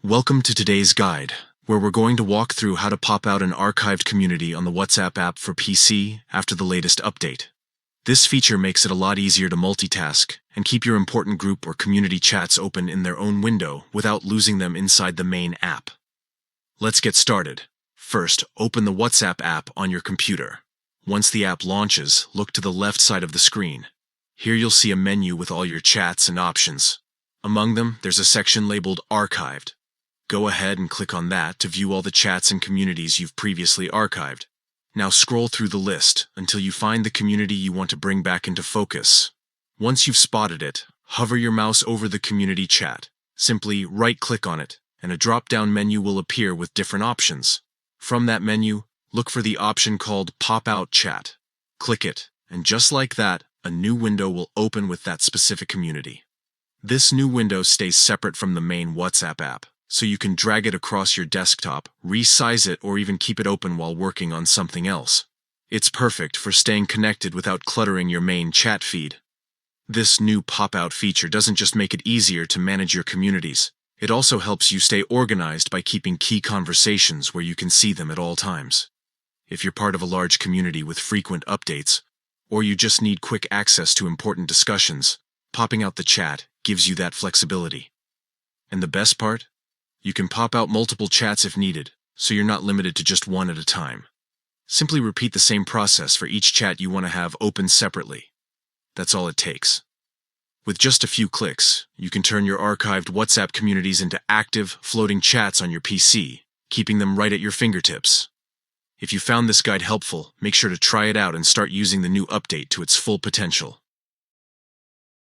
Welcome to today's guide, where we're going to walk through how to pop out an archived community on the WhatsApp app for PC after the latest update. This feature makes it a lot easier to multitask and keep your important group or community chats open in their own window without losing them inside the main app. Let's get started. First, open the WhatsApp app on your computer. Once the app launches, look to the left side of the screen. Here you'll see a menu with all your chats and options. Among them, there's a section labeled Archived. Go ahead and click on that to view all the chats and communities you've previously archived. Now scroll through the list until you find the community you want to bring back into focus. Once you've spotted it, hover your mouse over the community chat. Simply right-click on it, and a drop-down menu will appear with different options. From that menu, look for the option called Pop Out Chat. Click it, and just like that, a new window will open with that specific community. This new window stays separate from the main WhatsApp app, so you can drag it across your desktop, resize it, or even keep it open while working on something else. It's perfect for staying connected without cluttering your main chat feed. This new pop-out feature doesn't just make it easier to manage your communities, it also helps you stay organized by keeping key conversations where you can see them at all times. If you're part of a large community with frequent updates, or you just need quick access to important discussions, popping out the chat gives you that flexibility. And the best part? You can pop out multiple chats if needed, so you're not limited to just one at a time. Simply repeat the same process for each chat you want to have open separately. That's all it takes. With just a few clicks, you can turn your archived WhatsApp communities into active, floating chats on your PC, keeping them right at your fingertips. If you found this guide helpful, make sure to try it out and start using the new update to its full potential.